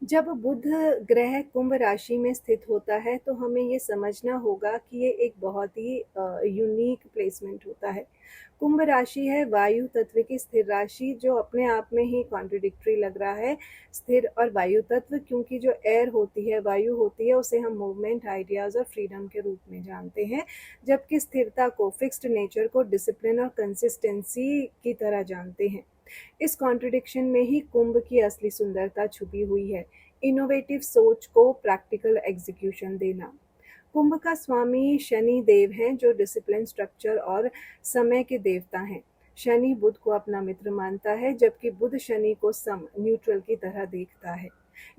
जब बुध ग्रह कुंभ राशि में स्थित होता है तो हमें ये समझना होगा कि ये एक बहुत ही यूनिक प्लेसमेंट होता है। कुंभ राशि है वायु तत्व की स्थिर राशि, जो अपने आप में ही कॉन्ट्रडिक्टरी लग रहा है। स्थिर और वायु तत्व, क्योंकि जो एयर होती है, वायु होती है, उसे हम मूवमेंट, आइडियाज और फ्रीडम के रूप में जानते हैं, जबकि स्थिरता को, फिक्स्ड नेचर को डिसिप्लिन और कंसिस्टेंसी की तरह जानते हैं। इस कॉन्ट्रडिक्शन में ही कुंभ की असली सुंदरता छुपी हुई है। इनोवेटिव सोच को प्रैक्टिकल एग्जीक्यूशन देना। कुंभ का स्वामी शनि देव हैं, जो डिसिप्लिन, स्ट्रक्चर और समय के देवता हैं। शनि बुध को अपना मित्र मानता है, जबकि बुध शनि को सम, न्यूट्रल की तरह देखता है।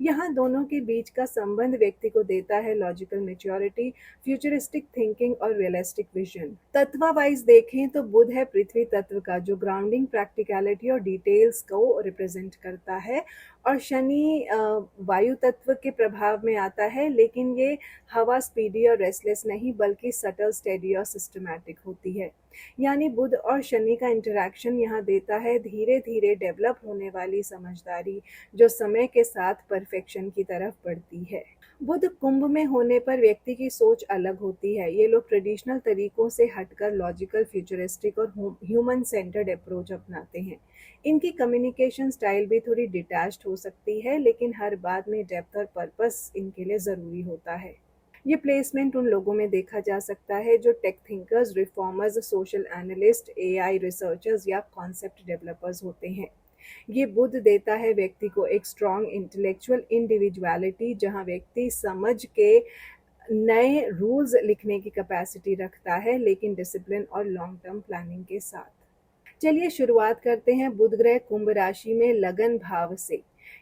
यहाँ दोनों के बीच का संबंध व्यक्ति को देता है लॉजिकल मेच्योरिटी, फ्यूचरिस्टिक थिंकिंग और रियलिस्टिक विजन। तत्व वाइज देखें तो बुध है पृथ्वी तत्व का, जो ग्राउंडिंग, प्रैक्टिकलिटी और डिटेल्स को रिप्रेजेंट करता है, और शनि वायु तत्व के प्रभाव में आता है, लेकिन ये हवा, स्पीडी और रेस्टलेस नहीं, बल्कि सटल, स्टेडी और सिस्टमैटिक होती है। यानी बुध और शनि का इंटरैक्शन यहाँ देता है धीरे धीरे डेवलप होने वाली समझदारी, जो समय के साथ परफेक्शन की तरफ बढ़ती है। बुध कुंभ में होने पर व्यक्ति की सोच अलग होती है। ये लोग ट्रेडिशनल तरीकों से हटकर लॉजिकल, फ्यूचरिस्टिक और ह्यूमन सेंटर्ड अप्रोच अपनाते हैं। इनकी कम्युनिकेशन स्टाइल भी थोड़ी डिटैच्ड हो सकती है, लेकिन हर बात में डेप्थ और पर्पस इनके लिए ज़रूरी होता है। ये प्लेसमेंट उन लोगों में देखा जा सकता है जो tech thinkers, reformers, social analyst, AI researchers या कॉन्सेप्ट डेवलपर्स होते हैं। ये बुध देता है व्यक्ति को एक स्ट्रॉन्ग इंटेलेक्चुअल इंडिविजुअलिटी, जहाँ व्यक्ति समझ के नए रूल्स लिखने की कैपेसिटी रखता है, लेकिन डिसिप्लिन और लॉन्ग टर्म प्लानिंग के साथ। चलिए शुरुआत करते हैं बुध ग्रह कुंभ राशि में लगन भाव से।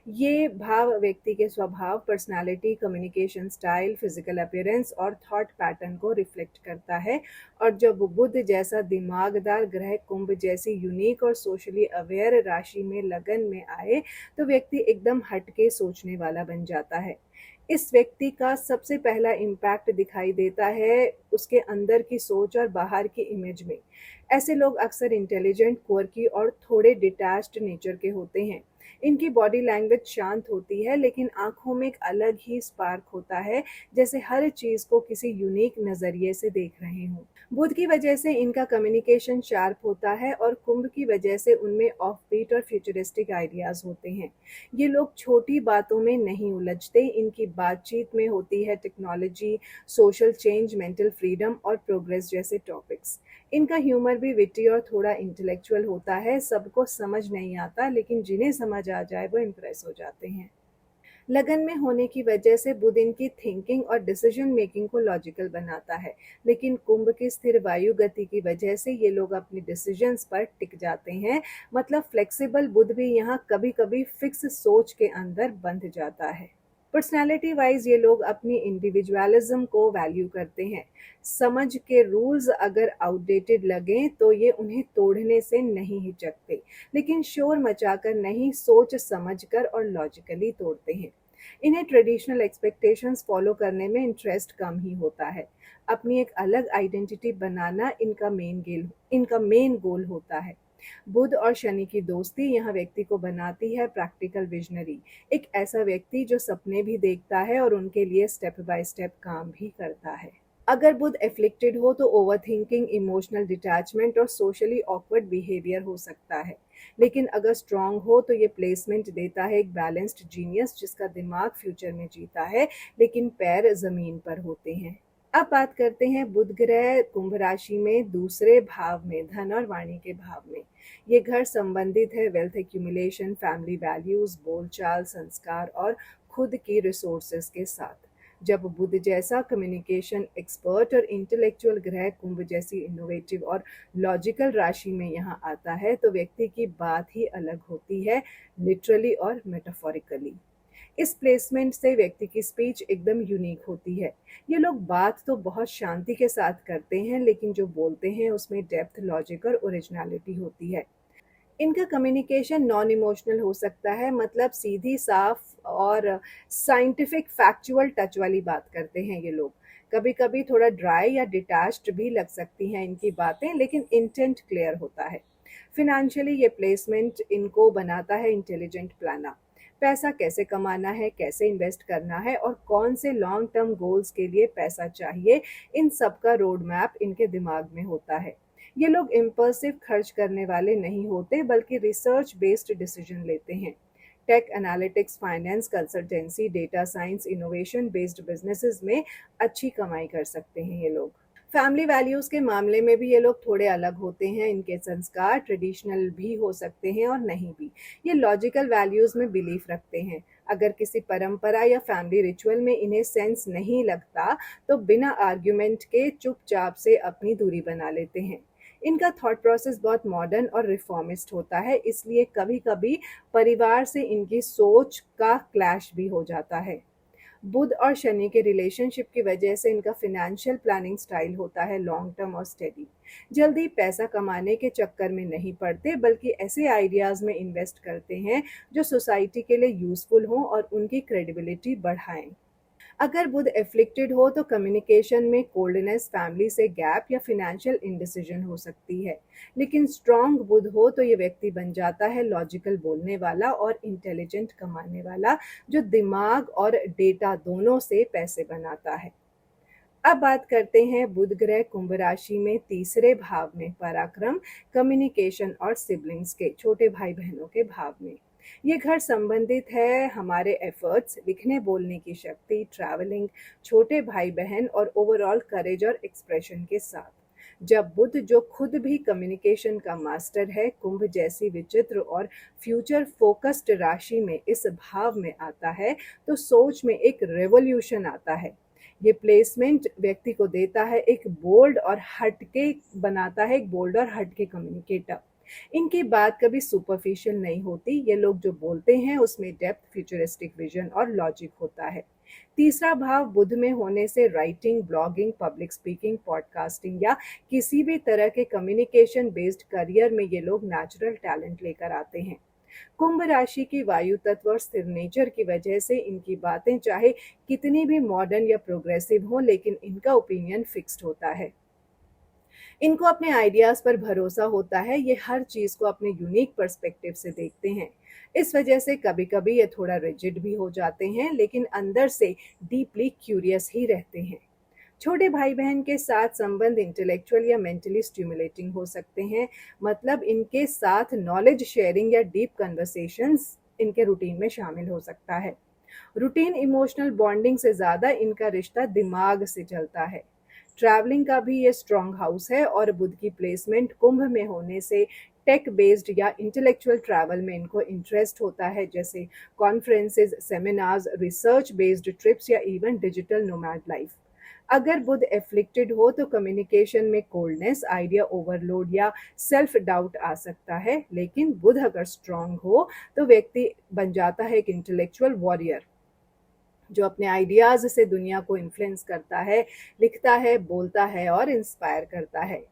ये भाव व्यक्ति के स्वभाव, personality, communication style, physical appearance और थॉट पैटर्न को रिफ्लेक्ट करता है। और जब बुध जैसा दिमागदार ग्रह कुंभ जैसी यूनिक और सोशली अवेयर राशि में लगन में आए, तो व्यक्ति एकदम हटके सोचने वाला बन जाता है। इस व्यक्ति का सबसे पहला इम्पैक्ट दिखाई देता है उसके अंदर की सोच और बाहर की इमेज में। ऐसे लोग अक्सर इंटेलिजेंट, क्वर्की और थोड़े डिटैच्ड नेचर के होते हैं। इनकी बॉडी लैंग्वेज शांत होती है, लेकिन आंखों में एक अलग ही स्पार्क होता है, जैसे हर चीज को किसी यूनिक नजरिए से देख रहे हों। बुध की वजह से इनका कम्युनिकेशन शार्प होता है, और कुंभ की वजह से उनमें ऑफ बीट और फ्यूचरिस्टिक आइडियाज होते हैं। ये लोग छोटी बातों में नहीं उलझते, इनकी बातचीत में होती है technology, social change, mental freedom और प्रोग्रेस जैसे टॉपिक्स। इनका ह्यूमर भी विटी और थोड़ा इंटेलेक्चुअल होता है। सबको समझ नहीं आता, लेकिन जिन्हें समझ आ जाए वो इम्प्रेस हो जाते हैं। लगन में होने की वजह से बुध इनकी थिंकिंग और डिसीजन मेकिंग को लॉजिकल बनाता है, लेकिन कुंभ की स्थिर वायु गति की वजह से ये लोग अपनी डिसीजंस पर टिक जाते हैं। मतलब फ्लेक्सिबल बुध भी यहाँ कभी कभी फिक्स सोच के अंदर बंध जाता है। पर्सनैलिटी वाइज ये लोग अपनी इंडिविजुअलिज्म को वैल्यू करते हैं। समझ के रूल्स अगर आउटडेटेड लगें तो ये उन्हें तोड़ने से नहीं हिचकते, लेकिन शोर मचाकर नहीं, सोच समझकर और लॉजिकली तोड़ते हैं। इन्हें ट्रेडिशनल एक्सपेक्टेशंस फॉलो करने में इंटरेस्ट कम ही होता है। अपनी एक अलग आइडेंटिटी बनाना इनका मेन गोल होता है। बुध और शनि की दोस्ती यहाँ व्यक्ति को बनाती है प्रैक्टिकल विजनरी, एक ऐसा व्यक्ति जो सपने भी देखता है और उनके लिए स्टेप बाय स्टेप काम भी करता है। अगर बुध एफ्लिक्टेड हो तो ओवरथिंकिंग, इमोशनल डिटैचमेंट और सोशली ऑकवर्ड बिहेवियर हो सकता है। लेकिन अगर स्ट्रांग हो तो ये प्लेसमेंट देता है एक बैलेंस्ड जीनियस, जिसका दिमाग फ्यूचर में जीता है, लेकिन पैर जमीन पर होते हैं। अब बात करते हैं बुध ग्रह कुंभ राशि में दूसरे भाव में, धन और वाणी के भाव में। ये घर संबंधित है वेल्थ एक्यूमुलेशन, फैमिली वैल्यूज, बोलचाल, संस्कार और खुद की रिसोर्सेज के साथ। जब बुध जैसा कम्युनिकेशन एक्सपर्ट और इंटेलेक्चुअल ग्रह कुंभ जैसी इनोवेटिव और लॉजिकल राशि में यहाँ आता है, तो व्यक्ति की बात ही अलग होती है, लिटरली और मेटाफोरिकली। इस प्लेसमेंट से व्यक्ति की स्पीच एकदम यूनिक होती है। ये लोग बात तो बहुत शांति के साथ करते हैं, लेकिन जो बोलते हैं उसमें डेप्थ, लॉजिक और ओरिजिनलिटी होती है। इनका कम्युनिकेशन नॉन इमोशनल हो सकता है, मतलब सीधी, साफ और साइंटिफिक, फैक्चुअल टच वाली बात करते हैं ये लोग। कभी कभी थोड़ा ड्राई या डिटैच्ड भी लग सकती हैं इनकी बातें, लेकिन इंटेंट क्लियर होता है। फिनेंशियली ये प्लेसमेंट इनको बनाता है इंटेलिजेंट प्लानर। पैसा कैसे कमाना है, कैसे इन्वेस्ट करना है और कौन से लॉन्ग टर्म गोल्स के लिए पैसा चाहिए, इन सब का रोड मैप इनके दिमाग में होता है। ये लोग इम्पल्सिव खर्च करने वाले नहीं होते, बल्कि रिसर्च बेस्ड डिसीजन लेते हैं। Tech analytics, finance, consultancy, data science, innovation based businesses में अच्छी कमाई कर सकते हैं ये लोग। फैमिली वैल्यूज़ के मामले में भी ये लोग थोड़े अलग होते हैं। इनके संस्कार ट्रेडिशनल भी हो सकते हैं और नहीं भी। ये लॉजिकल वैल्यूज़ में बिलीफ रखते हैं। अगर किसी परंपरा या फैमिली रिचुअल में इन्हें सेंस नहीं लगता, तो बिना आर्ग्यूमेंट के चुपचाप से अपनी दूरी बना लेते हैं। इनका थॉट प्रोसेस बहुत मॉडर्न और रिफॉर्मिस्ट होता है, इसलिए कभी-कभी परिवार से इनकी सोच का क्लैश भी हो जाता है। बुध और शनि के रिलेशनशिप की वजह से इनका फाइनेंशियल प्लानिंग स्टाइल होता है लॉन्ग टर्म और स्टेडी। जल्दी पैसा कमाने के चक्कर में नहीं पड़ते, बल्कि ऐसे आइडियाज में इन्वेस्ट करते हैं जो सोसाइटी के लिए यूजफुल हों और उनकी क्रेडिबिलिटी बढ़ाएं। अगर बुध एफ्लिक्टेड हो तो कम्युनिकेशन में कोल्डनेस, फैमिली से गैप या फिनेंशियल इंडिसीजन हो सकती है। लेकिन स्ट्रांग बुध हो तो ये व्यक्ति बन जाता है लॉजिकल बोलने वाला और इंटेलिजेंट कमाने वाला, जो दिमाग और डेटा दोनों से पैसे बनाता है। अब बात करते हैं बुध ग्रह कुंभ राशि में तीसरे भाव में पराक्रम, कम्युनिकेशन और सिबलिंग्स के, छोटे भाई बहनों के भाव में। ये घर संबंधित है हमारे एफर्ट्स, लिखने बोलने की शक्ति, ट्रैवलिंग, छोटे भाई बहन और ओवरऑल करेज और एक्सप्रेशन के साथ। जब बुध, जो खुद भी कम्युनिकेशन का मास्टर है, कुंभ जैसी विचित्र और फ्यूचर फोकस्ड राशि में इस भाव में आता है, तो सोच में एक रेवोल्यूशन आता है। ये प्लेसमेंट व्यक्ति को देता है एक बोल्ड और हटके बनाता है, एक बोल्ड और हटके कम्युनिकेटर। इनकी बात कभी सुपरफिशियल नहीं होती। ये लोग जो बोलते हैं उसमें डेप्थ, फ्यूचरिस्टिक विजन और लॉजिक होता है। तीसरा भाव बुध में होने से writing, blogging, public speaking, podcasting या किसी भी तरह के कम्युनिकेशन बेस्ड करियर में ये लोग नेचुरल टैलेंट लेकर आते हैं। कुंभ राशि की वायु तत्व और स्थिर नेचर की वजह से इनकी बातें चाहे कितनी भी मॉडर्न या प्रोग्रेसिव हो, लेकिन इनका ओपिनियन फिक्स्ड होता है। इनको अपने आइडियाज पर भरोसा होता है। ये हर चीज को अपने यूनिक पर्सपेक्टिव से देखते हैं। इस वजह से कभी कभी ये थोड़ा रिजिड भी हो जाते हैं, लेकिन अंदर से डीपली क्यूरियस ही रहते हैं। छोटे भाई बहन के साथ संबंध इंटेलेक्चुअल या मेंटली स्टिमुलेटिंग हो सकते हैं। मतलब इनके साथ नॉलेज शेयरिंग या डीप कन्वर्सेशंस इनके रूटीन में शामिल हो सकता है। रूटीन इमोशनल बॉन्डिंग से ज़्यादा इनका रिश्ता दिमाग से चलता है। ट्रैवलिंग का भी ये स्ट्रॉन्ग हाउस है और बुध की प्लेसमेंट कुंभ में होने से टेक बेस्ड या इंटेलेक्चुअल ट्रैवल में इनको इंटरेस्ट होता है, जैसे conferences, seminars, research based trips या इवन डिजिटल नोमैड लाइफ। अगर बुध एफ्लिक्टेड हो तो कम्युनिकेशन में कोल्डनेस, आइडिया ओवरलोड या सेल्फ डाउट आ सकता है। लेकिन बुध अगर स्ट्रांग हो तो व्यक्ति बन जाता है एक इंटेलेक्चुअल वॉरियर, जो अपने आइडियाज से दुनिया को इन्फ्लुएंस करता है, लिखता है, बोलता है और इंस्पायर करता है।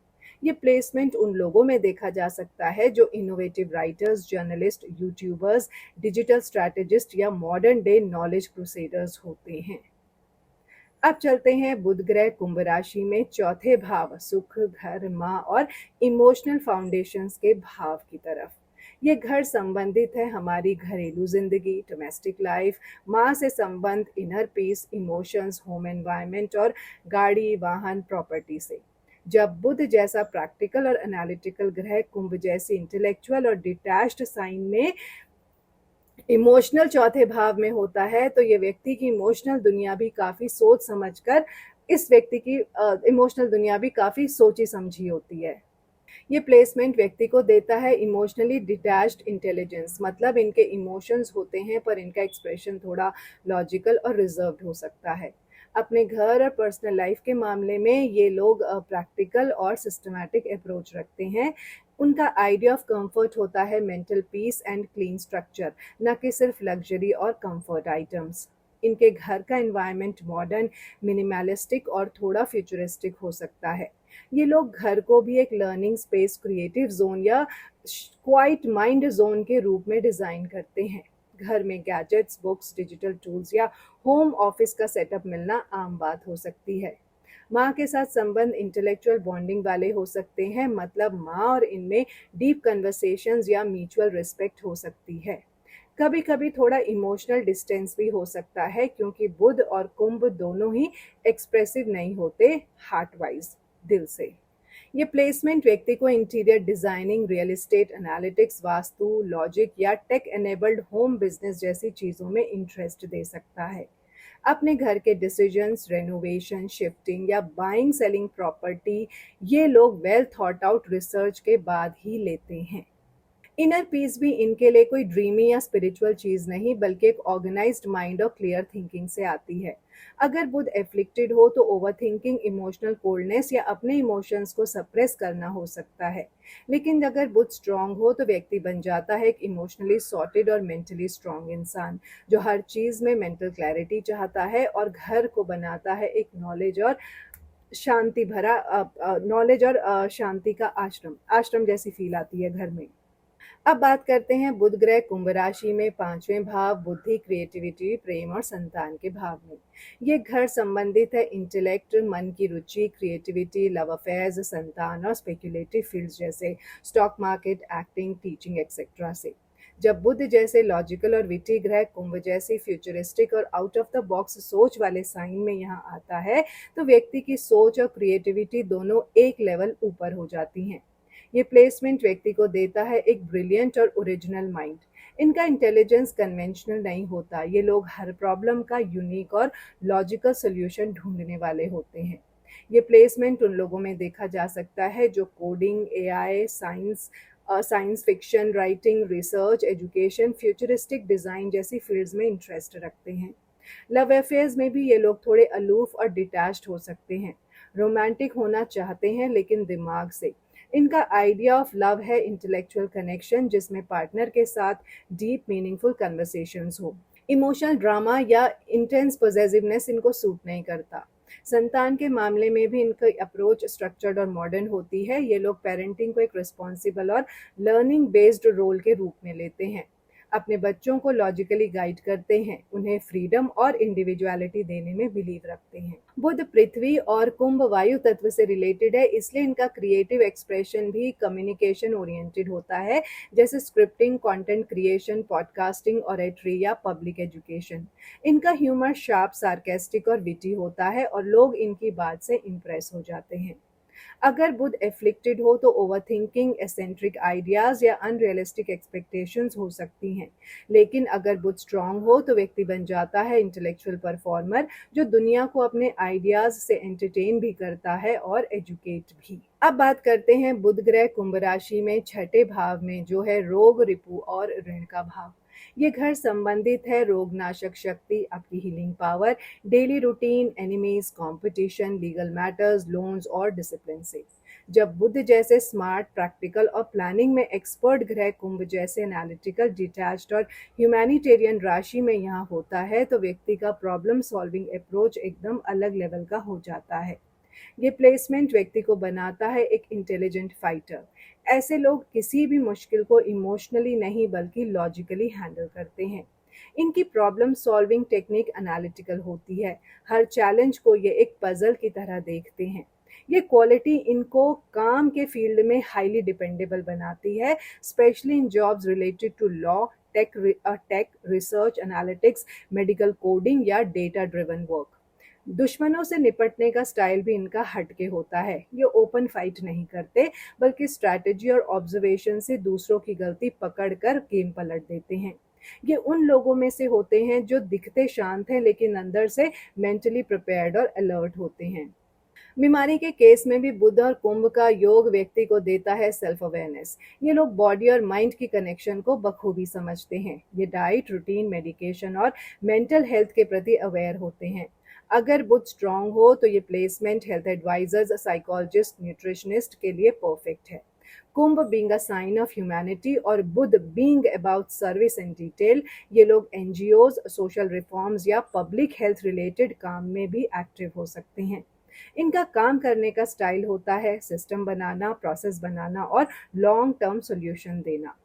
ये प्लेसमेंट उन लोगों में देखा जा सकता है जो innovative writers, journalist, YouTubers, digital strategist या मॉडर्न डे नॉलेज क्रूसेडर्स होते हैं। अब चलते हैं बुध ग्रह कुंभ राशि में चौथे भाव, सुख, घर, माँ और इमोशनल फाउंडेशंस के भाव की तरफ। ये घर संबंधित है हमारी घरेलू जिंदगी, डोमेस्टिक लाइफ, माँ से संबंध, inner peace, emotions, home environment और गाड़ी, वाहन, प्रॉपर्टी से। जब बुध जैसा प्रैक्टिकल और एनालिटिकल ग्रह कुंभ जैसी इंटेलेक्चुअल और डिटैच्ड साइन में इमोशनल चौथे भाव में होता है, तो ये व्यक्ति की इमोशनल दुनिया भी काफ़ी सोच समझकर, इस व्यक्ति की इमोशनल दुनिया भी काफ़ी सोची समझी होती है। ये प्लेसमेंट व्यक्ति को देता है इमोशनली डिटैच्ड इंटेलिजेंस। मतलब इनके इमोशंस होते हैं पर इनका एक्सप्रेशन थोड़ा लॉजिकल और रिजर्व्ड हो सकता है। अपने घर और पर्सनल लाइफ के मामले में ये लोग प्रैक्टिकल और सिस्टमैटिक अप्रोच रखते हैं। उनका आइडिया ऑफ कंफर्ट होता है mental peace and clean structure, न कि सिर्फ लग्जरी और कंफर्ट आइटम्स। इनके घर का एनवायरनमेंट मॉडर्न, मिनिमलिस्टिक और थोड़ा फ्यूचरिस्टिक हो सकता है। ये लोग घर को भी एक लर्निंग स्पेस, क्रिएटिव जोन या क्वाइट माइंड जोन के रूप में डिज़ाइन करते हैं। घर में गैजेट्स, बुक्स, डिजिटल टूल्स या होम ऑफिस का सेटअप मिलना आम बात हो सकती है। माँ के साथ संबंध इंटेलेक्चुअल बॉन्डिंग वाले हो सकते हैं। मतलब माँ और इनमें डीप कन्वर्सेशंस या म्यूचुअल रिस्पेक्ट हो सकती है। कभी कभी थोड़ा इमोशनल डिस्टेंस भी हो सकता है, क्योंकि बुध और कुंभ दोनों ही एक्सप्रेसिव नहीं होते हार्ट वाइज, दिल से। ये प्लेसमेंट व्यक्ति को interior designing, real estate analytics, vastu, logic या टेक एनेबल्ड होम बिजनेस जैसी चीजों में इंटरेस्ट दे सकता है। अपने घर के डिसीजंस, रेनोवेशन, शिफ्टिंग या बाइंग सेलिंग प्रॉपर्टी, ये लोग वेल थॉट आउट रिसर्च के बाद ही लेते हैं। इनर पीस भी इनके लिए कोई ड्रीमी या स्पिरिचुअल चीज नहीं, बल्कि एक ऑर्गेनाइज्ड माइंड और क्लियर थिंकिंग से आती है। अगर बुध एफ्लिक्टेड हो तो ओवर थिंकिंग, इमोशनल कोल्डनेस या अपने इमोशंस को सप्रेस करना हो सकता है। लेकिन अगर बुध स्ट्रांग हो तो व्यक्ति बन जाता है एक इमोशनली सॉर्टेड और मेंटली स्ट्रांग इंसान, जो हर चीज में मेंटल क्लैरिटी चाहता है और घर को बनाता है एक नॉलेज और शांति का आश्रम आश्रम जैसी फील आती है घर में। अब बात करते हैं बुध ग्रह कुंभ राशि में पांचवें भाव, बुद्धि, क्रिएटिविटी, प्रेम और संतान के भाव में। ये घर संबंधित है इंटेलेक्ट, मन की रुचि, क्रिएटिविटी, लव अफेयर्स, संतान और स्पेक्युलेटिव फील्ड्स जैसे stock market, acting, teaching etcetera से। जब बुध जैसे लॉजिकल और विटी ग्रह कुंभ जैसी फ्यूचरिस्टिक और आउट ऑफ द बॉक्स सोच वाले साइन में यहाँ आता है, तो व्यक्ति की सोच और क्रिएटिविटी दोनों एक लेवल ऊपर हो जाती हैं। ये प्लेसमेंट व्यक्ति को देता है एक ब्रिलियंट और ओरिजिनल माइंड। इनका इंटेलिजेंस कन्वेंशनल नहीं होता। ये लोग हर प्रॉब्लम का यूनिक और लॉजिकल सोल्यूशन ढूंढने वाले होते हैं। ये प्लेसमेंट उन लोगों में देखा जा सकता है जो coding, AI, science fiction writing, research, education, futuristic design जैसी फील्ड्स में इंटरेस्ट रखते हैं। लव अफेयर्स में भी ये लोग थोड़े अलूफ और डिटैच्ड हो सकते हैं। रोमांटिक होना चाहते हैं लेकिन दिमाग से। इनका आइडिया ऑफ लव है इंटेलेक्चुअल कनेक्शन, जिसमें पार्टनर के साथ डीप मीनिंगफुल कन्वर्सेशंस हो। इमोशनल ड्रामा या इंटेंस पॉसेसिवनेस इनको सूट नहीं करता। संतान के मामले में भी इनकी अप्रोच स्ट्रक्चर्ड और मॉडर्न होती है। ये लोग पेरेंटिंग को एक रिस्पॉन्सिबल और लर्निंग बेस्ड रोल के रूप में लेते हैं। अपने बच्चों को लॉजिकली गाइड करते हैं, उन्हें फ्रीडम और इंडिविजुअलिटी देने में बिलीव रखते हैं। बुध पृथ्वी और कुंभ वायु तत्व से रिलेटेड है, इसलिए इनका क्रिएटिव एक्सप्रेशन भी कम्युनिकेशन ओरिएंटेड होता है, जैसे scripting, content creation, podcasting, oratory या पब्लिक एजुकेशन। इनका ह्यूमर शार्प, सार्केस्टिक और विटी होता है और लोग इनकी बात से इम्प्रेस हो जाते हैं। अगर बुध एफ्लिक्टेड हो तो ओवरथिंकिंग, एसेंट्रिक आइडियाज या अनरियलिस्टिक एक्सपेक्टेशंस हो सकती हैं। लेकिन अगर बुध स्ट्रांग हो तो व्यक्ति बन जाता है इंटेलेक्चुअल परफॉर्मर, जो दुनिया को अपने आइडियाज से एंटरटेन भी करता है और एजुकेट भी। अब बात करते हैं बुध ग्रह कुंभ राशि में छठे भाव में, जो है रोग, रिपु और ऋण का भाव। ये घर संबंधित है रोगनाशक शक्ति, आपकी healing power, daily routine, enemies, competition, legal matters, loans और डिसिप्लिन से। जब बुध जैसे स्मार्ट, प्रैक्टिकल और प्लानिंग में एक्सपर्ट ग्रह कुंभ जैसे एनालिटिकल, डिटैच्ड और ह्यूमैनिटेरियन राशि में यहाँ होता है, तो व्यक्ति का प्रॉब्लम सॉल्विंग अप्रोच एकदम अलग लेवल का हो जाता है। ये प्लेसमेंट व्यक्ति को बनाता है एक इंटेलिजेंट फाइटर। ऐसे लोग किसी भी मुश्किल को इमोशनली नहीं बल्कि लॉजिकली हैंडल करते हैं। इनकी प्रॉब्लम सॉल्विंग टेक्निक एनालिटिकल होती है। हर चैलेंज को ये एक पजल की तरह देखते हैं। ये क्वालिटी इनको काम के फील्ड में हाईली डिपेंडेबल बनाती है, specially in jobs related to law, tech, research, analytics, medical coding या डेटा ड्रिवन वर्क। दुश्मनों से निपटने का स्टाइल भी इनका हटके होता है। ये ओपन फाइट नहीं करते, बल्कि स्ट्रैटेजी और ऑब्जर्वेशन से दूसरों की गलती पकड़कर गेम पलट देते हैं। ये उन लोगों में से होते हैं जो दिखते शांत हैं लेकिन अंदर से मेंटली प्रिपेयर्ड और अलर्ट होते हैं। बीमारी के केस में भी बुध और कुंभ का योग व्यक्ति को देता है सेल्फ अवेयरनेस। ये लोग बॉडी और माइंड की कनेक्शन को बखूबी समझते हैं। ये डाइट, रूटीन, मेडिकेशन और मेंटल हेल्थ के प्रति अवेयर होते हैं। अगर बुध स्ट्रांग हो तो ये placement health advisors, psychologist, nutritionist के लिए परफेक्ट है। Kumbh being a sign of humanity और Budh being about service and detail, ये लोग एनजीओज, सोशल रिफॉर्म्स या पब्लिक हेल्थ रिलेटेड काम में भी एक्टिव हो सकते हैं। इनका काम करने का स्टाइल होता है सिस्टम बनाना, प्रोसेस बनाना और लॉन्ग टर्म सॉल्यूशन देना।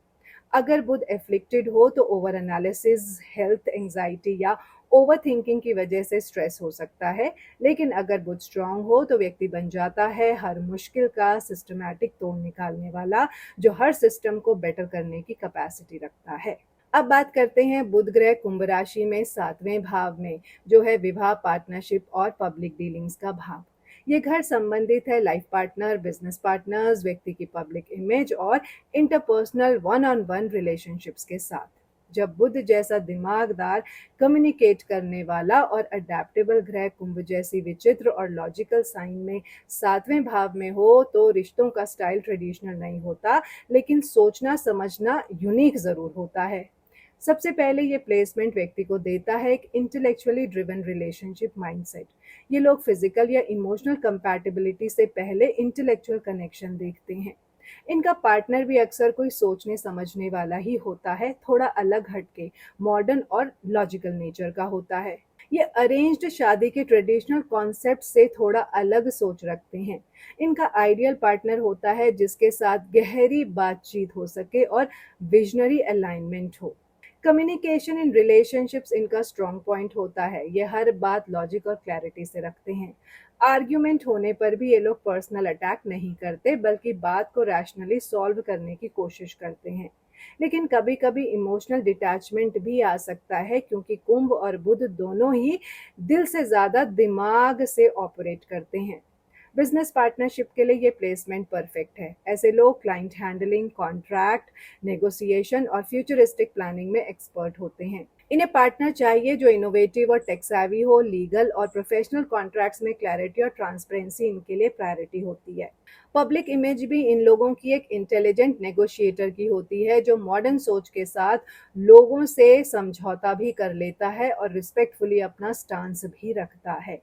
अगर बुध एफ्लिक्टेड हो तो ओवर एनालिसिस, हेल्थ एंजाइटी या ओवर थिंकिंग की वजह से स्ट्रेस हो सकता है। लेकिन अगर बुध स्ट्रांग हो तो व्यक्ति बन जाता है हर मुश्किल का सिस्टमैटिक तोड़ निकालने वाला, जो हर सिस्टम को बेटर करने की कैपेसिटी रखता है। अब बात करते हैं बुध ग्रह कुंभ राशि में 7वें भाव में, जो है विवाह, पार्टनरशिप और पब्लिक डीलिंग्स का भाव। ये घर संबंधित है लाइफ पार्टनर, बिजनेस पार्टनर्स, व्यक्ति की पब्लिक इमेज और interpersonal one on one relationships के साथ। जब बुध जैसा दिमागदार, कम्युनिकेट करने वाला और अडेप्टेबल ग्रह कुंभ जैसी विचित्र और लॉजिकल साइन में 7वें भाव में हो, तो रिश्तों का स्टाइल ट्रेडिशनल नहीं होता, लेकिन सोचना समझना यूनिक जरूर होता है। सबसे पहले ये प्लेसमेंट व्यक्ति को देता है एक इंटेलेक्चुअली ड्रिवन रिलेशनशिप माइंडसेट। ये लोग फिजिकल या इमोशनल कंपैटिबिलिटी से पहले इंटेलेक्चुअल कनेक्शन देखते हैं। इनका पार्टनर भी अक्सर कोई सोचने समझने वाला ही होता है, थोड़ा अलग हटके, मॉडर्न और लॉजिकल नेचर का होता है। ये अरेंज्ड शादी के ट्रेडिशनल कॉन्सेप्ट से थोड़ा अलग सोच रखते हैं। इनका आइडियल पार्टनर होता है जिसके साथ गहरी बातचीत हो सके और विजनरी अलाइनमेंट हो। कम्युनिकेशन इन रिलेशनशिप्स इनका स्ट्रॉन्ग पॉइंट होता है। ये हर बात लॉजिक और क्लैरिटी से रखते हैं। आर्ग्यूमेंट होने पर भी ये लोग पर्सनल अटैक नहीं करते, बल्कि बात को रैशनली सॉल्व करने की कोशिश करते हैं। लेकिन कभी कभी इमोशनल डिटैचमेंट भी आ सकता है, क्योंकि कुंभ और बुध दोनों ही दिल से ज्यादा दिमाग से ऑपरेट करते हैं। बिजनेस पार्टनरशिप के लिए ये प्लेसमेंट परफेक्ट है। ऐसे लोग क्लाइंट हैंडलिंग, कॉन्ट्रैक्ट नेगोशिएशन और फ्यूचरिस्टिक प्लानिंग में एक्सपर्ट होते हैं। इन्हें पार्टनर चाहिए जो इनोवेटिव और टेक savvy हो। लीगल और प्रोफेशनल कॉन्ट्रैक्ट्स में क्लैरिटी और ट्रांसपेरेंसी इनके लिए प्रायोरिटी होती है। पब्लिक इमेज भी इन लोगों की एक इंटेलिजेंट नेगोशिएटर की होती है, जो मॉडर्न सोच के साथ लोगों से समझौता भी कर लेता है और रिस्पेक्टफुली अपना स्टांस भी रखता है।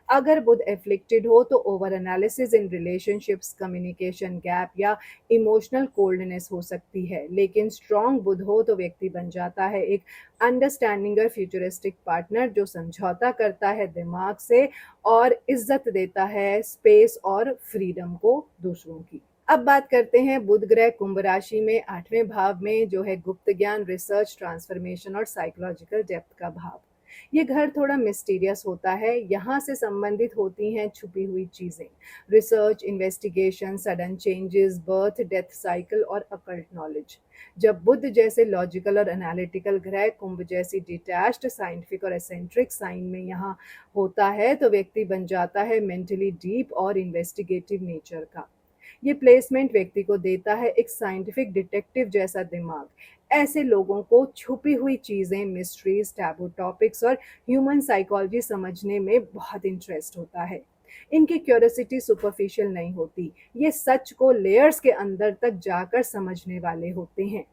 अगर बुध एफ्लिक्टेड हो तो over analysis in relationships, communication gap या इमोशनल कोल्डनेस हो सकती है। लेकिन स्ट्रॉन्ग बुध हो तो व्यक्ति बन जाता है एक अंडरस्टैंडिंग और फ्यूचरिस्टिक पार्टनर, जो समझौता करता है दिमाग से और इज्जत देता है स्पेस और फ्रीडम को दूसरों की। अब बात करते हैं बुध ग्रह कुंभ राशि में 8वें भाव में, जो है गुप्त ज्ञान, रिसर्च, ट्रांसफॉर्मेशन और साइकोलॉजिकल डेप्थ का भाव। ये घर थोड़ा मिस्टीरियस होता है। यहाँ से संबंधित होती हैं छुपी हुई चीजें, research, investigation, sudden changes, birth death cycle और अकल्ट नॉलेज। जब बुध जैसे लॉजिकल और एनालिटिकल ग्रह कुंभ जैसी डिटैच्ड, साइंटिफिक और एसेंट्रिक साइन में यहाँ होता है, तो व्यक्ति बन जाता है मेंटली डीप और इन्वेस्टिगेटिव नेचर का। ये प्लेसमेंट व्यक्ति को देता है एक साइंटिफिक डिटेक्टिव जैसा दिमाग। ऐसे लोगों को छुपी हुई चीजें, मिस्ट्रीज, टैबू टॉपिक्स और ह्यूमन साइकोलॉजी समझने में बहुत इंटरेस्ट होता है। इनकी क्यूरियोसिटी सुपरफिशियल नहीं होती, ये सच को लेयर्स के अंदर तक जाकर समझने वाले होते हैं।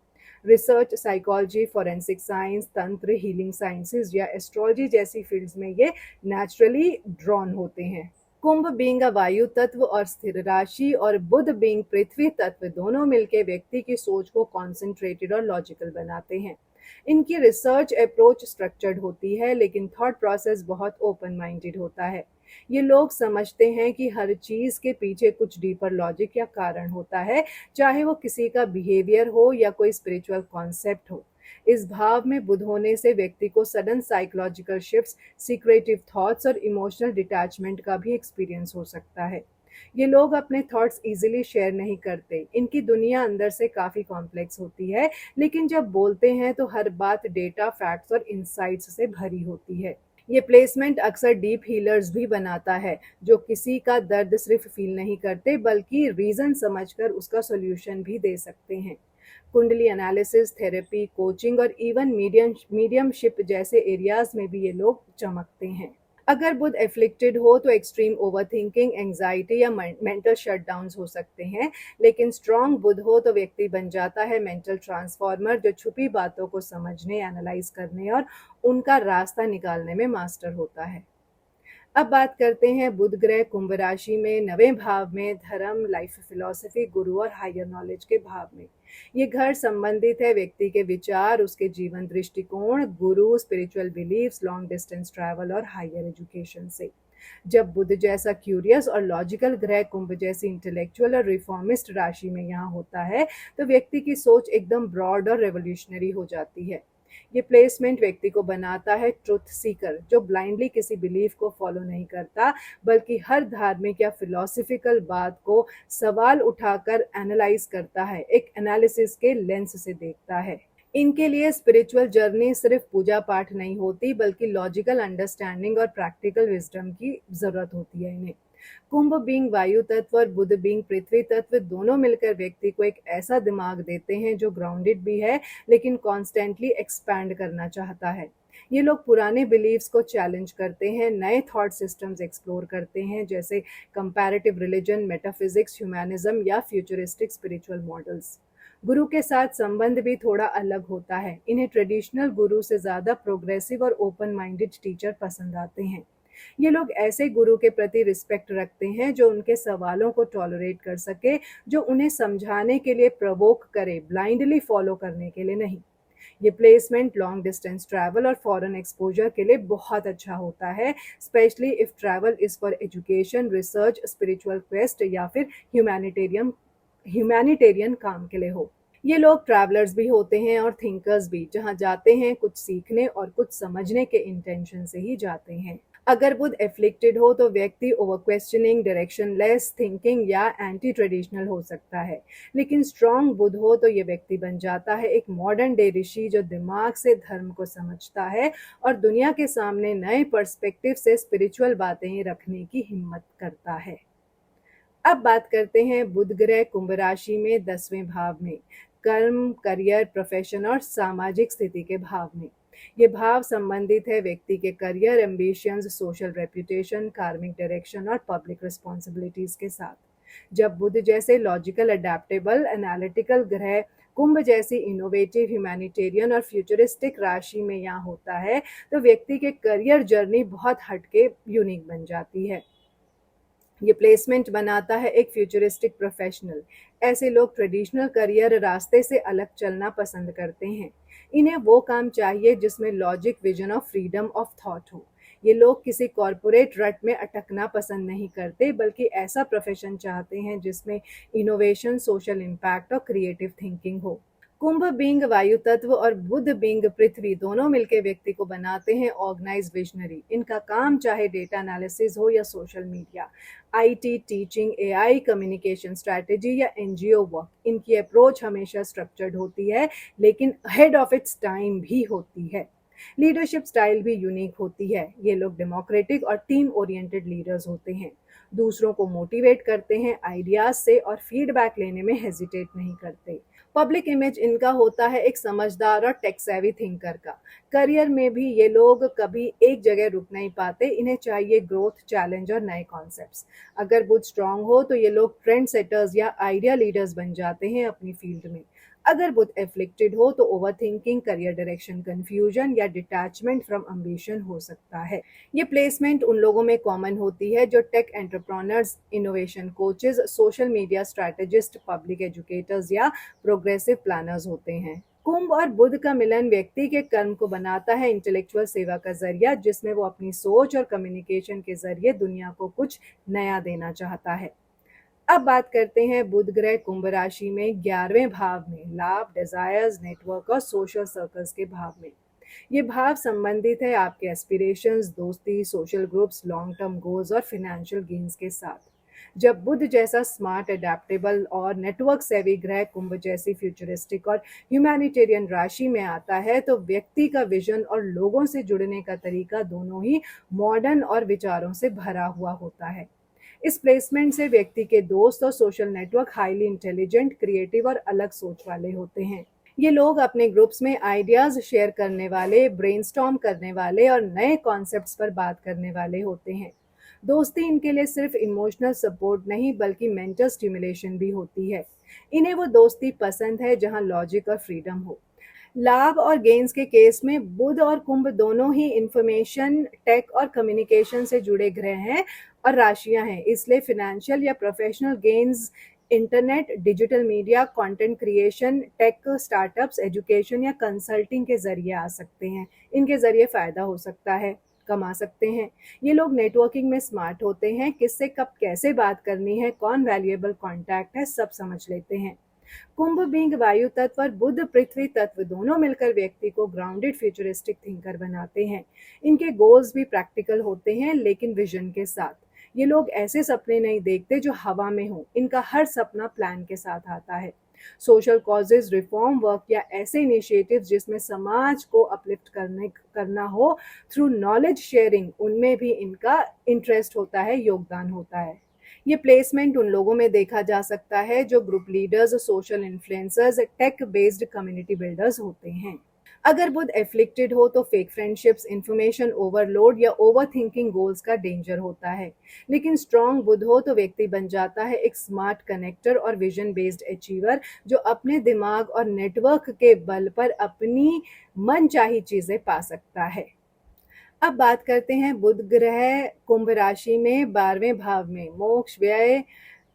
रिसर्च, साइकोलॉजी, फोरेंसिक साइंस, तंत्र, हीलिंग साइंसेज या एस्ट्रोलॉजी जैसी फील्ड्स में ये नेचुरली ड्रॉन होते हैं। कुंभ बीइंग अ वायु तत्व और स्थिर राशि, और बुध बीइंग पृथ्वी तत्व, दोनों मिलकर व्यक्ति की सोच को कॉन्सेंट्रेटेड और लॉजिकल बनाते हैं। इनकी रिसर्च अप्रोच स्ट्रक्चर्ड होती है, लेकिन थॉट प्रोसेस बहुत ओपन माइंडेड होता है। ये लोग समझते हैं कि हर चीज के पीछे कुछ डीपर लॉजिक या कारण होता है, चाहे वो किसी का बिहेवियर हो या कोई स्पिरिचुअल कॉन्सेप्ट हो। इस भाव में बुध होने से व्यक्ति को sudden psychological shifts, secretive thoughts और इमोशनल डिटैचमेंट का भी एक्सपीरियंस हो सकता है। ये लोग अपने थॉट्स इजीली शेयर नहीं करते। इनकी दुनिया अंदर से काफी कॉम्प्लेक्स होती है, लेकिन जब बोलते हैं तो हर बात डेटा, फैक्ट्स और इंसाइट्स से भरी होती है। ये प्लेसमेंट अक्सर डीप हीलर्स भी बनाता है, जो किसी का दर्द सिर्फ फील नहीं करते, बल्कि रीजन समझकर उसका सॉल्यूशन भी दे सकते हैं। कुंडली एनालिसिस, थेरेपी, कोचिंग और इवन मीडियमशिप जैसे एरियाज में भी ये लोग चमकते हैं। अगर बुध एफ्लिक्टेड हो तो एक्सट्रीम ओवरथिंकिंग, एंग्जाइटी या मेंटल शटडाउन्स हो सकते हैं। लेकिन स्ट्रॉन्ग बुध हो तो व्यक्ति बन जाता है मेंटल ट्रांसफॉर्मर, जो छुपी बातों को समझने, एनालाइज करने और उनका रास्ता निकालने में मास्टर होता है। अब बात करते हैं बुध ग्रह कुंभ राशि में 9वें भाव में, धर्म, लाइफ फिलॉसफी, गुरु और हायर नॉलेज के भाव में। ये घर संबंधित है व्यक्ति के विचार, उसके जीवन दृष्टिकोण, गुरु, spiritual beliefs, long distance travel और हायर एजुकेशन से। जब बुध जैसा क्यूरियस और लॉजिकल ग्रह कुंभ जैसी इंटेलेक्चुअल और रिफॉर्मिस्ट राशि में यहाँ होता है, तो व्यक्ति की सोच एकदम ब्रॉड और रेवोल्यूशनरी हो जाती है। ये प्लेसमेंट व्यक्ति को बनाता है ट्रुथ सीकर, जो ब्लाइंडली किसी बिलीफ को फॉलो नहीं करता, बल्कि हर धार्मिक या फिलोसफिकल बात को सवाल उठाकर एनालाइज करता है, एक एनालिसिस के लेंस से देखता है। इनके लिए स्पिरिचुअल जर्नी सिर्फ पूजा पाठ नहीं होती, बल्कि लॉजिकल अंडरस्टैंडिंग और प्रैक्टिकल विजडम की जरूरत होती है इन्हें। कुंभ बीइंग वायु तत्व और बुध बीइंग पृथ्वी तत्व दोनों मिलकर व्यक्ति को एक ऐसा दिमाग देते हैं जो ग्राउंडेड भी है, लेकिन कॉन्स्टेंटली एक्सपैंड करना चाहता है। ये लोग पुराने बिलीव्स को चैलेंज करते हैं, नए थॉट सिस्टम्स एक्सप्लोर करते हैं, जैसे कंपैरेटिव रिलीजन, मेटाफिजिक्स, ह्यूमैनिज्म या फ्यूचरिस्टिक स्पिरिचुअल मॉडल्स। गुरु के साथ संबंध भी थोड़ा अलग होता है। इन्हें ट्रेडिशनल गुरु से ज़्यादा प्रोग्रेसिव और ओपन माइंडेड टीचर पसंद आते हैं। ये लोग ऐसे गुरु के प्रति रिस्पेक्ट रखते हैं जो उनके सवालों को टॉलरेट कर सके, जो उन्हें समझाने के लिए प्रवोक करे, ब्लाइंडली फॉलो करने के लिए नहीं। ये प्लेसमेंट लॉन्ग डिस्टेंस ट्रैवल और फॉरेन एक्सपोजर के लिए बहुत अच्छा होता है, specially if travel is for education, research, spiritual quest या फिर ह्यूमैनिटेरियन ह्यूमैनिटेरियन काम के लिए हो। ये लोग ट्रैवलर्स भी होते हैं और थिंकर्स भी, जहाँ जाते हैं कुछ सीखने और कुछ समझने के इंटेंशन से ही जाते हैं। अगर बुध एफ्लिक्टेड हो तो व्यक्ति ओवर क्वेश्चनिंग, डायरेक्शनलेस थिंकिंग या एंटी ट्रेडिशनल हो सकता है। लेकिन स्ट्रॉन्ग बुध हो तो ये व्यक्ति बन जाता है एक मॉडर्न डे ऋषि जो दिमाग से धर्म को समझता है और दुनिया के सामने नए पर्सपेक्टिव से स्पिरिचुअल बातें रखने की हिम्मत करता है। अब बात करते हैं बुध ग्रह कुंभ राशि में 10वें भाव में, कर्म, करियर, प्रोफेशन और सामाजिक स्थिति के भाव में। ये भाव संबंधित है व्यक्ति के करियर, एम्बिशंस, सोशल रेपुटेशन, कार्मिक डायरेक्शन और पब्लिक रिस्पॉन्सिबिलिटीज के साथ। जब बुध जैसे लॉजिकल, अडेप्टेबल, एनालिटिकल ग्रह कुंभ जैसी इनोवेटिव, ह्यूमैनिटेरियन और फ्यूचरिस्टिक राशि में यहाँ होता है तो व्यक्ति के करियर जर्नी बहुत हटके यूनिक बन जाती है। ये प्लेसमेंट बनाता है एक फ्यूचरिस्टिक प्रोफेशनल। ऐसे लोग ट्रेडिशनल करियर रास्ते से अलग चलना पसंद करते हैं। इन्हें वो काम चाहिए जिसमें लॉजिक, विजन और फ्रीडम ऑफ थॉट हो। ये लोग किसी कॉरपोरेट रट में अटकना पसंद नहीं करते, बल्कि ऐसा प्रोफेशन चाहते हैं जिसमें इनोवेशन, सोशल इम्पैक्ट और क्रिएटिव थिंकिंग हो। कुंभ बींग वायु तत्व और बुध बींग पृथ्वी दोनों मिलकर व्यक्ति को बनाते हैं ऑर्गेनाइज विजनरी। इनका काम चाहे डेटा एनालिसिस हो या social media, IT, teaching, AI, communication strategy या एनजीओ वर्क, इनकी अप्रोच हमेशा स्ट्रक्चर्ड होती है, लेकिन अहेड ऑफ इट्स टाइम भी होती है। लीडरशिप स्टाइल भी यूनिक होती है। ये लोग डेमोक्रेटिक और टीम ओरिएंटेड लीडर्स होते हैं, दूसरों को मोटिवेट करते हैं आइडियाज से और फीडबैक लेने में हेजिटेट नहीं करते। पब्लिक इमेज इनका होता है एक समझदार और टेक सेवी थिंकर का। करियर में भी ये लोग कभी एक जगह रुक नहीं पाते, इन्हें चाहिए ग्रोथ, चैलेंज और नए कॉन्सेप्ट्स। अगर बुध स्ट्रांग हो तो ये लोग ट्रेंड सेटर्स या आइडिया लीडर्स बन जाते हैं अपनी फील्ड में। अगर बुध एफ्लिक्टेड हो तो over thinking, career direction confusion या डिटैचमेंट फ्रॉम एम्बिशन हो सकता है। ये प्लेसमेंट उन लोगों में कॉमन होती है जो tech entrepreneurs, innovation coaches, social media strategist, public educators या प्रोग्रेसिव प्लानर्स होते हैं। कुंभ और बुध का मिलन व्यक्ति के कर्म को बनाता है इंटेलेक्चुअल सेवा का जरिया, जिसमें वो अपनी सोच और कम्युनिकेशन के जरिए दुनिया को कुछ नया देना चाहता है। अब बात करते हैं बुध ग्रह कुंभ राशि में 11वें भाव में, लाभ, डिजायर्स, नेटवर्क और सोशल सर्कल्स के भाव में। ये भाव संबंधित है आपके एस्पिरेशंस, दोस्ती, social groups, long term goals और फाइनेंशियल गेन्स के साथ। जब बुध जैसा स्मार्ट, अडेप्टेबल और नेटवर्क सेवी ग्रह कुंभ जैसी फ्यूचरिस्टिक और ह्यूमैनिटेरियन राशि में आता है तो व्यक्ति का विजन और लोगों से जुड़ने का तरीका दोनों ही मॉडर्न और विचारों से भरा हुआ होता है। इस प्लेसमेंट से व्यक्ति के दोस्त और social network highly intelligent, creative और अलग सोच वाले होते हैं। ये लोग अपने ग्रुप्स में आइडियाज शेयर करने वाले, ब्रेनस्टॉर्म करने वाले और नए कॉन्सेप्ट्स पर बात करने वाले होते हैं। दोस्ती इनके लिए सिर्फ इमोशनल सपोर्ट नहीं बल्कि मेंटल स्टिमुलेशन भी होती है। इन्हें वो दोस्ती पसंद है जहां लॉजिक और फ्रीडम हो। लाभ और गेन्स के केस में बुध और कुंभ दोनों ही इंफॉर्मेशन, टेक और कम्युनिकेशन से जुड़े ग्रह हैं और राशियां हैं, इसलिए फाइनेंशियल या professional gains internet, digital media, content creation, tech startups, education या कंसल्टिंग के जरिए आ सकते हैं। इनके जरिए फायदा हो सकता है, कमा सकते हैं। ये लोग नेटवर्किंग में स्मार्ट होते हैं, किससे कब कैसे बात करनी है, कौन वैल्यूएबल कॉन्टैक्ट है, सब समझ लेते हैं। कुंभ बींग वायु तत्व और बुध पृथ्वी तत्व दोनों मिलकर व्यक्ति को ग्राउंडेड फ्यूचरिस्टिक थिंकर बनाते हैं। इनके गोल्स भी प्रैक्टिकल होते हैं, लेकिन विजन के साथ। ये लोग ऐसे सपने नहीं देखते जो हवा में हो, इनका हर सपना प्लान के साथ आता है। सोशल कॉजेज, रिफॉर्म वर्क या ऐसे इनिशिएटिव जिसमें समाज को अपलिफ्ट करना हो थ्रू नॉलेज शेयरिंग, उनमें भी इनका इंटरेस्ट होता है, योगदान होता है। ये प्लेसमेंट उन लोगों में देखा जा सकता है जो group leaders, social influencers, tech based community builders होते हैं। अगर बुध एफ्लिक्टेड हो तो फेक फ्रेंडशिप्स, इंफॉर्मेशन ओवरलोड या ओवर थिंकिंग गोल्स का डेंजर होता है। लेकिन स्ट्रॉन्ग बुध हो तो व्यक्ति बन जाता है एक स्मार्ट कनेक्टर और विजन बेस्ड अचीवर, जो अपने दिमाग और नेटवर्क के बल पर अपनी मनचाही चीजें पा सकता है। अब बात करते हैं बुध ग्रह कुंभ राशि में 12वें भाव में मोक्ष, व्यय,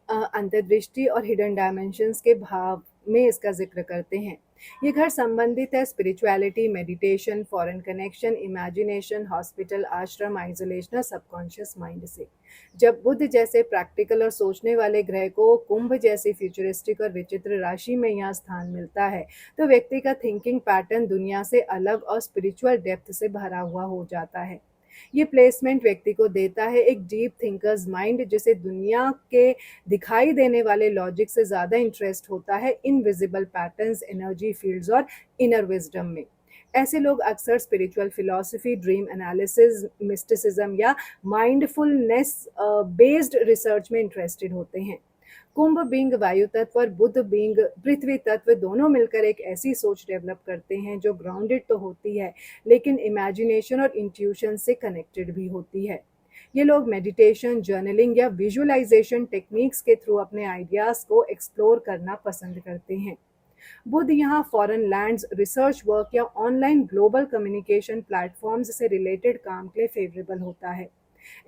अंतर्दृष्टि और हिडन डायमेंशंस के भाव में इसका जिक्र करते हैं। ये घर संबंधित है spirituality, meditation, foreign connection, imagination, hospital, आश्रम, आइसोलेशन और सबकॉन्शियस माइंड से। जब बुध जैसे प्रैक्टिकल और सोचने वाले ग्रह को कुंभ जैसी फ्यूचरिस्टिक और विचित्र राशि में यहाँ स्थान मिलता है तो व्यक्ति का थिंकिंग पैटर्न दुनिया से अलग और स्पिरिचुअल डेप्थ से भरा हुआ हो जाता है। ये प्लेसमेंट व्यक्ति को देता है एक डीप थिंकर्स माइंड, जिसे दुनिया के दिखाई देने वाले लॉजिक से ज्यादा इंटरेस्ट होता है इनविजिबल पैटर्न्स, एनर्जी फील्ड्स और इनर विजडम में। ऐसे लोग अक्सर spiritual philosophy, dream analysis, mysticism या माइंडफुलनेस बेस्ड रिसर्च में इंटरेस्टेड होते हैं। कुंभ बींग वायु तत्व और बुध बींग पृथ्वी तत्व दोनों मिलकर एक ऐसी सोच डेवलप करते हैं जो ग्राउंडेड तो होती है लेकिन इमेजिनेशन और इंट्यूशन से कनेक्टेड भी होती है। ये लोग मेडिटेशन, जर्नलिंग या विजुअलाइजेशन टेक्निक्स के थ्रू अपने आइडियाज को एक्सप्लोर करना पसंद करते हैं। बुध यहाँ फॉरेन लैंड्स, रिसर्च वर्क या ऑनलाइन ग्लोबल कम्युनिकेशन प्लेटफॉर्म्स से रिलेटेड काम के लिए फेवरेबल होता है।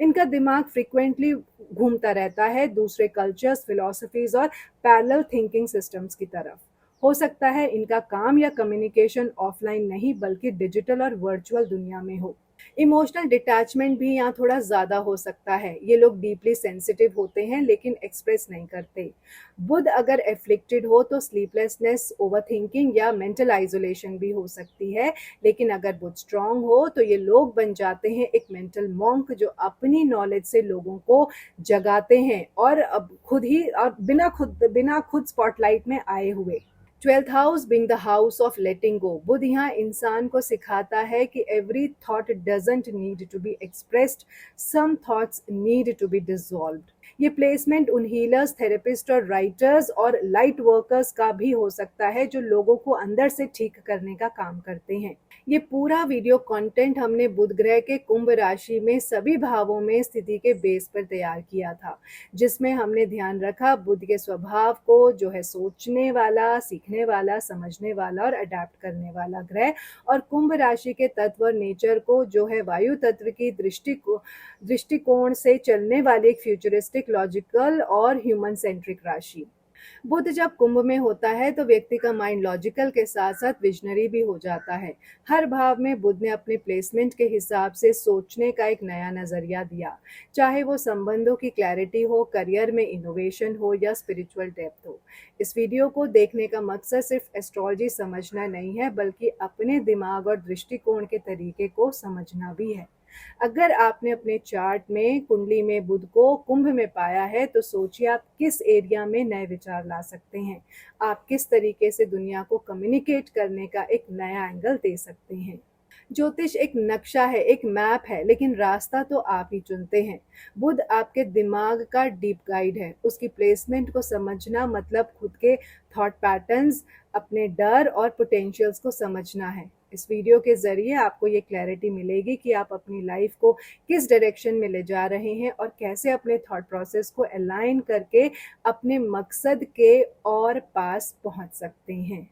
इनका दिमाग फ्रिक्वेंटली घूमता रहता है दूसरे कल्चर्स, फिलॉसफीज और पैरेलल थिंकिंग सिस्टम्स की तरफ। हो सकता है इनका काम या कम्युनिकेशन ऑफलाइन नहीं बल्कि डिजिटल और वर्चुअल दुनिया में हो। इमोशनल डिटैचमेंट भी यहाँ थोड़ा ज़्यादा हो सकता है। ये लोग डीपली सेंसिटिव होते हैं लेकिन एक्सप्रेस नहीं करते। बुध अगर एफ्लिक्टेड हो तो स्लीपलेसनेस, ओवरथिंकिंग या मेंटल आइसोलेशन भी हो सकती है। लेकिन अगर बुध स्ट्रांग हो तो ये लोग बन जाते हैं एक मेंटल मॉन्क, जो अपनी नॉलेज से लोगों को जगाते हैं और अब खुद ही और बिना खुद स्पॉटलाइट में आए हुए। 12th house being the house of letting go, Budh यहाँ इंसान को सिखाता है कि every thought doesn't need to be expressed, some thoughts need to be dissolved. ये प्लेसमेंट उन हीलर्स, थेरेपिस्ट और राइटर्स और लाइट वर्कर्स का भी हो सकता है जो लोगों को अंदर से ठीक करने का काम करते हैं। ये पूरा वीडियो कंटेंट हमने बुध ग्रह के कुंभ राशि में सभी भावों में स्थिति के बेस पर तैयार किया था, जिसमें हमने ध्यान रखा बुध के स्वभाव को, जो है सोचने वाला, सीखने वाला, समझने वाला और अडेप्ट करने वाला ग्रह, और कुंभ राशि के तत्व और नेचर को, जो है वायु तत्व की दृष्टिकोण से चलने वाली एक फ्यूचरिस्टिक, लॉजिकल और ह्यूमन सेंट्रिक राशि। बुध जब कुंभ में होता है तो व्यक्ति का माइंड लॉजिकल के साथ साथ विजनरी भी हो जाता है। हर भाव में बुध ने अपने प्लेसमेंट के हिसाब से सोचने का एक नया नजरिया दिया, चाहे वो संबंधों की क्लैरिटी हो, करियर में इनोवेशन हो या स्पिरिचुअल डेप्थ हो। इस वीडियो को देखने का मकसद सिर्फ एस्ट्रोलॉजी समझना नहीं है बल्कि अपने दिमाग और दृष्टिकोण के तरीके को समझना भी है। अगर आपने अपने चार्ट में कुंडली में बुध को कुंभ में पाया है तो सोचिए आप किस एरिया में नए विचार ला सकते हैं। आप किस तरीके से दुनिया को कम्युनिकेट करने का एक नया एंगल दे सकते हैं। ज्योतिष एक नक्शा है, एक मैप है, लेकिन रास्ता तो आप ही चुनते हैं। बुध आपके दिमाग का डीप गाइड है। उसकी प्लेसमेंट को समझना मतलब खुद के थॉट पैटर्न्स, अपने डर और पोटेंशियल्स को समझना है। इस वीडियो के जरिए आपको ये क्लैरिटी मिलेगी कि आप अपनी लाइफ को किस डायरेक्शन में ले जा रहे हैं और कैसे अपने थॉट प्रोसेस को अलाइन करके अपने मकसद के और पास पहुंच सकते हैं।